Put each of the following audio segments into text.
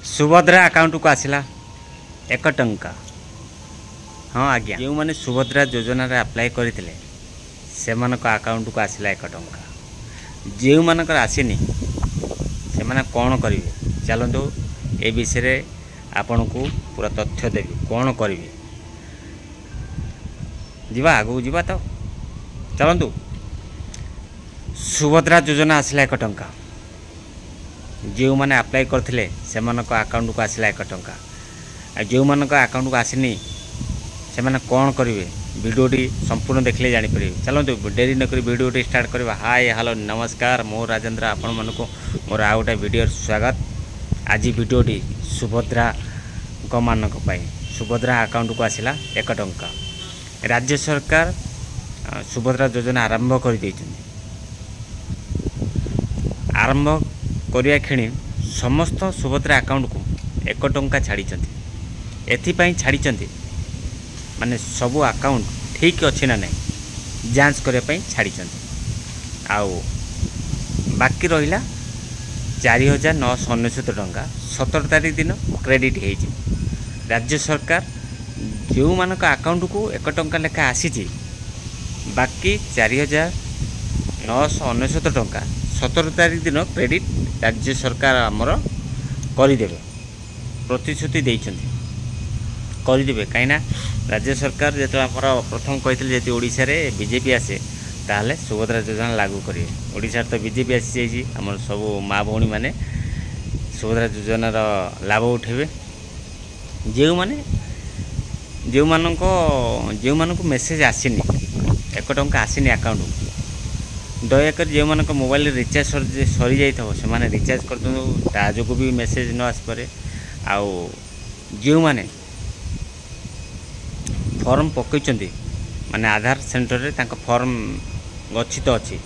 Subhadra account को आसला 1 टंका। हाँ आज्ञा, जो मैंने सुभद्रा योजना अप्लाई करते से अकाउंट को आसला 1 टंका। जो मानकर आसीनी से मैंने कौन करेंगे, चलतु ए विषय आपण को पूरा तथ्य देवी कौन करेंगे। जीवा आगू जीवा तो चलतु। सुभद्रा योजना आसला 1 टंका। जो मैंने अप्लाई करते से अकाउंट को आसला 1 टंका। जो मान अकाउंट को आसनी से मैंने कौन करेंगे, वीडियोटी संपूर्ण देखले जापर। चलते डेरी नक वीडियोटी स्टार्ट करवा। हाय हेलो नमस्कार, मो राजेंद्र आपण मानक मोर आ गोटे वीडियो स्वागत। आज वीडियोटी सुभद्रा मानक सुभद्रा अकाउंट को आसला 1 टंका। राज्य सरकार सुभद्रा योजना आरंभ कर आरंभ करिया क्षणी समस्त सुभद्रा अकाउंट को 1 टंका छाड़ी। एथिपाई छाड़ी माने सबू अकाउंट ठीक अच्छी ना नहीं जांच करने छाड़ी। आउ बाकी रहा 4,999 टंका 17 तारीख दिन क्रेडिट हो। राज्य सरकार जो मानक अकाउंट को 1 टंका लेखा आसी, बाकी 4,999 टंका 17 तारीख दिन क्रेडिट राज्य सरकार आमर करदेवे, प्रतिश्रुति देइछन्ति करदेवे। कहीं राज्य सरकार जो आमर प्रथम कहते जी ओडिशा रे बीजेपी आसे ताहले सुभद्रा योजना लागू करेंगे। ओडिशा तो बीजेपी आसी जाइए, आमर सब माँ भौणी मैंने सुभद्रा योजनार लाभ उठेबे। जो मानक मेसेज आसीनी 1 टंका आसीनी अकाउंट, दयाकर जो मानक मोबाइल रिचार्ज सरी जाइए से रिचार्ज कर दिखाँ, ता जो भी मेसेज न आसपे। आउ जो माने फॉर्म पकई माने आधार सेंटर रे तांका फॉर्म गच्छित अच्छी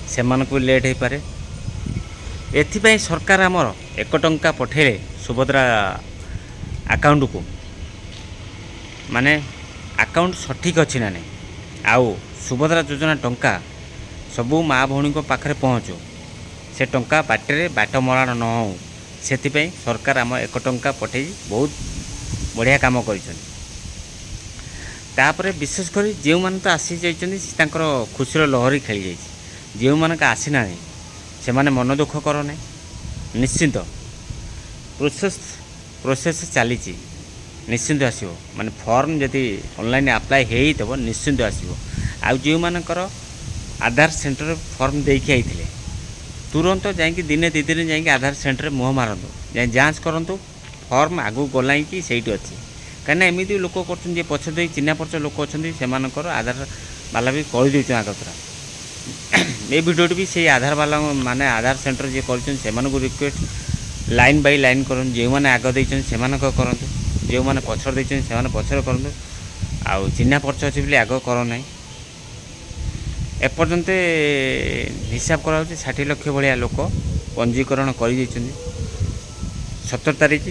से भी लेट हो पारे। एथिपाई सरकार आमर 1 टंका पठेले सुभद्रा अकाउंट को, माने अकाउंट सठिक अच्छी ना नहीं। आउ सुभद्रा योजना टंका सबू माँ भौणी पाखे पहुँचू, से टंका बाटे बाट मराण न हो, से सरकार आम 1 टंका पठे बहुत बढ़िया काम कर। विशेष कर जो मैंने तो आसी जाइए खुशीर लहरी खेली जाइए, जो मानक आसीना से माने मन दुख कर ना। निश्चिंत प्रोसेस चली निश्चिंत आसो, माने फॉर्म जदि ऑनलाइन अप्लाई हो निश्चिंत आसो। आउ जो मानकर आधार सेंटर फॉर्म देके आइथिले तुरंत जाइए दिने 2 दिन जाइए आधार सेंटर मुँह मारतु, जाए जांच करूँ फॉर्म आगू गला कि सही अच्छी। कहीं एमती लोक कर पछ दे चिन्ह परिचय लोक अच्छा आधार वाला भी कर दे आगतरा। ये वीडियो भी से आधार वाला माने आधार सेंटर जी कर रिक्वेस्ट लाइन बाय लाइन कर, जो मैंने आग देते करूँ, जो मैंने पछड़ देते पछर करूँ। आउ चिन्ह परिचय अच्छे बोली आग करना। एपर्यंत हिसाब करा 60 लाख भाया लोक पंजीकरण कर 17 तारीख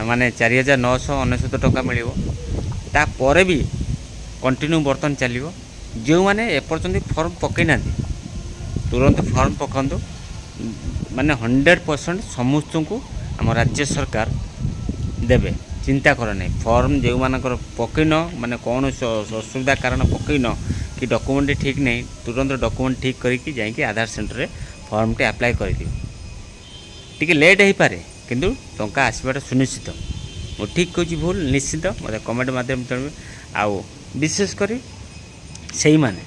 माने 4,999 टंका मिल। तापर भी कंटिन्यू बर्तन चलो। जो मैंने एपर्यंत फॉर्म पकई ना तुरंत फॉर्म पकातु, माने 100% समस्त को आम राज्य सरकार देवे। चिंता कर नहीं, फॉर्म जो मानकर पकईन माने कौन असुविधा कारण पकईन कि डॉक्यूमेंट ठीक नहीं, तुरंत डॉक्यूमेंट ठीक करके जाइए आधार सेंटर रे फॉर्म टे अप्लाई कर दियो। टी लेट हो पारे किंतु टंका आसवाटा सुनिश्चित। मो ठीक कहूँ भूल निश्चित मत कमेंट माध्यम चलবে। आउ विशेषकर से मैंने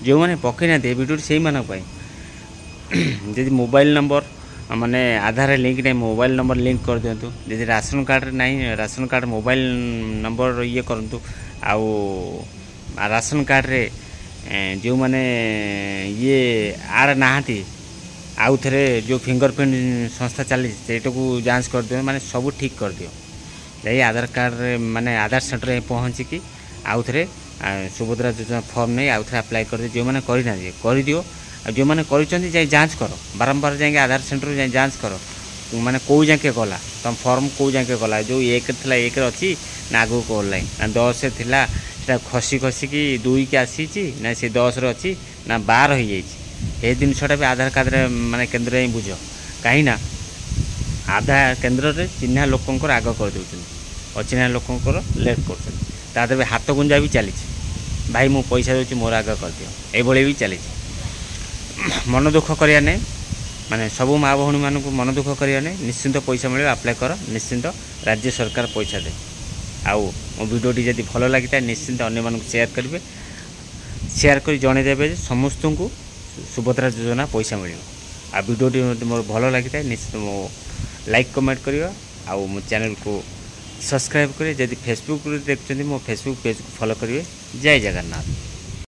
जो मैंने पकई ना वीडियो से जदि मोबाइल नंबर माने आधार लिंक नहीं, मोबाइल नंबर लिंक कर दिंतु। जदि राशन कार्ड नहीं, राशन कार्ड मोबाइल नंबर ये करूँ। आउ राशन कार्ड रे जो मैंने ये आड़ नहांती आउ थे जो फिंगरप्रिंट संस्था चली से जांच कर दियो, माने सब ठीक कर दियो। जाइए आधार कार्ड रे माने आधार सेंटर में पहुँचिकी आउ थे सुभद्रा योजना फॉर्म नहीं आउ थे अप्लाई कर दियो। जो मैंने करना कर दियो, जो मैंने कर जांच कर बारंबार जाए आधार सेंटर जाए जांच कर, माने कौ जाके गला तुम फॉर्म कौ जाके गला, जो 1 थी 1 अच्छी ना आगू गलाई ना 10 थिला खसी खसिकी 2 के आसी ना से 10 अच्छी ना 12 हो जाए। ये जिनसा भी आधार कार्ड रे माने केन्द्र ही बुझ कहीं आधार केन्द्र में चिन्हा लोकंर आग करदे अचिन्हा लोकंर लेट कर हाथ गुंजा भी चली भाई मु पैसा दूसरी मोर आग कर दियो ये भी चली मन दुख करिया नहीं माने सबू माँ भौणी मानक मन दुख करिया नहीं निश्चिंत पैसा मिले अप्लाई कर निश्चिंत राज्य सरकार पैसा दे आउ मो वीडियोटी जब भल लगी निश्चिंत अन्य मानक शेयर करेंगे शेयर कर जनईदेवे समस्त को सुभद्रा योजना पैसा मिल आ वीडियोटी मोर भल लगी निश्चित मो लाइक कमेंट करियो आउ मो चैनल को सब्सक्राइब करें जदि फेसबुक देखते मो फेसबुक पेज को फॉलो करेंगे। जय जगन्नाथ।